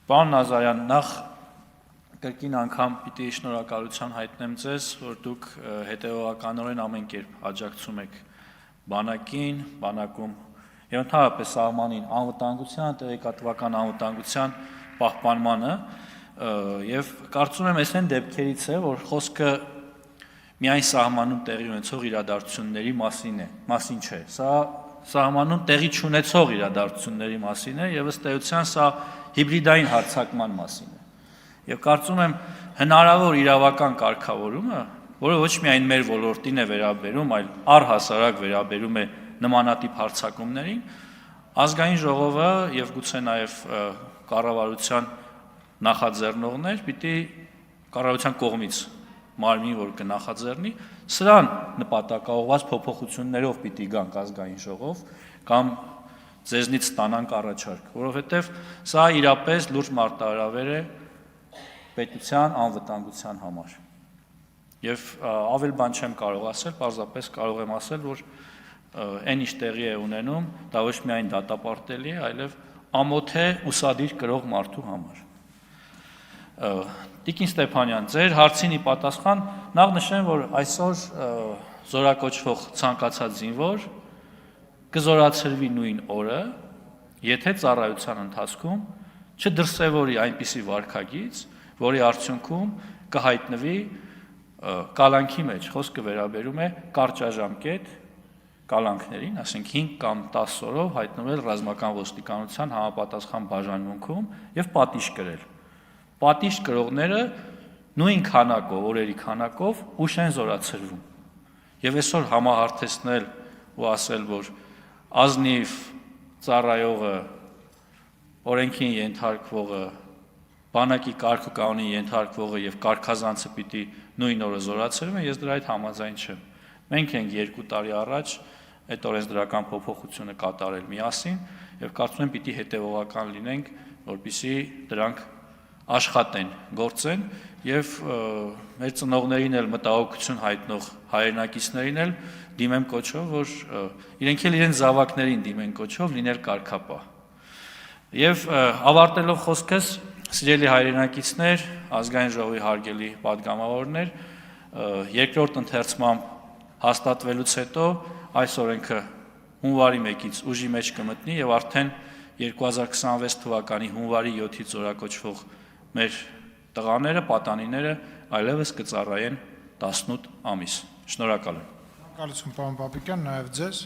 Պարոն Նազարյան, նախ կրկին անգամ պիտի շնորհակալություն հայտնեմ ձեզ, որ դուք հետևողականորեն ամեն կերպ աջակցում եք բանակին, բանակում եւ ընդհանրապես սահմանին անվտանգության, տեղեկատվական անվտանգության պահպանմանը եւ կարծում եմ այս այն դեպքերից է, որ խոսքը միայն սահմանում տեղի ունեցող իրադարձությունների մասին չէ։ Սա սահմանում տեղի չունեցող իրադարձությունների մասին է եւ ըստ էության սա հիբրիդային հարձակման մասին է։ Եվ կարծում եմ հնարավոր իրավական կարգավորումը, որը ոչ միայն մեր ոլորտին է վերաբերում, այլ առհասարակ վերաբերում է նմանատիպ հարձակումներին, ազգային ժողովը եւ գուցե նաեւ կառավարության նախաձեռնողներ պիտի կառավարության կողմից մարմին, որ կնախաձեռնի, սրան նպատակաուղղված փոփոխություններով պիտի գանք ազգային ժողով կամ ձեզնից ստանանք առաջարկ, որովհետև սա իրապես լուրջ մարտահրավեր է պետության անվտանգության համար։ Եվ ավել բան չեմ կարող ասել, պարզապես կարող եմ ասել, որ այն ինչ տեղի է ունենում, դա ոչ միայն դատապարտելի է, այլև ամոթ է ուսադիր կրող մարդու համար։ Տիկին Ստեփանյան, ձեր հարցին ի պատասխան նախ նշեմ, որ այսօր զորակոչվող ցանկացած զինվոր կզորացրվի նույն օրը, եթե ծառայության ընթացքում չդրսևորի այնպիսի վարքագիծ, որի արդյունքում կհայտնվի կալանքի մեջ, խոսքը վերաբերում է կարճաժամկետ կալանքներին, ասենք 5 կամ 10 օրով հայտնվել ռազմական ոստիկանության համապատասխան բաժանմունքում եւ պատիժ կրել։ Պատիժ կրողները նույն քանակով, օրերի քանակով ուշ են զորացրվում։ Եվ այսօր համահարթեցնել ու ասել, որ ազնիվ ծառայողը, օրենքին ենթարկվողը, բանակի կարգ ու կանոնին ենթարկվողը եւ կարգազանցը պիտի նույն օրը զորացրվեն, ես դրա հետ համաձայն չեմ։ Մենք ենք 2 տարի առաջ այդ օրենսդրական փոփոխությունը կատարել միասին եւ կարծում եմ պիտի հետեւողական լինենք, որպեսզի դրանք աշխատեն, գործեն եւ մեր ծնողներին էլ մտահոգություն հայտնող հայրենակիցներին էլ դիմեմ կոչով, որ իրենք էլ իրենց զավակներին դիմեն կոչով լինել կարգապահ։ Եվ ավարտելով խոսքս, սիրելի հայրենակիցներ, ազգային ժողովի հարգելի падգամավորներ, երկրորդ ընթերցմամբ հաստատվելուց հետո այս օրենքը հունվարի 1-ից ուժի մեջ կմտնի եւ արդեն 2026 թվականի հունվարի 7-ից զորակոչվող մեր տղաները, պատանիները այլևս կծառայեն 18 ամիս։ Շնորհակալ եմ։ Շնորհակալություն, պարոն Պապիկյան, նաև ձեզ։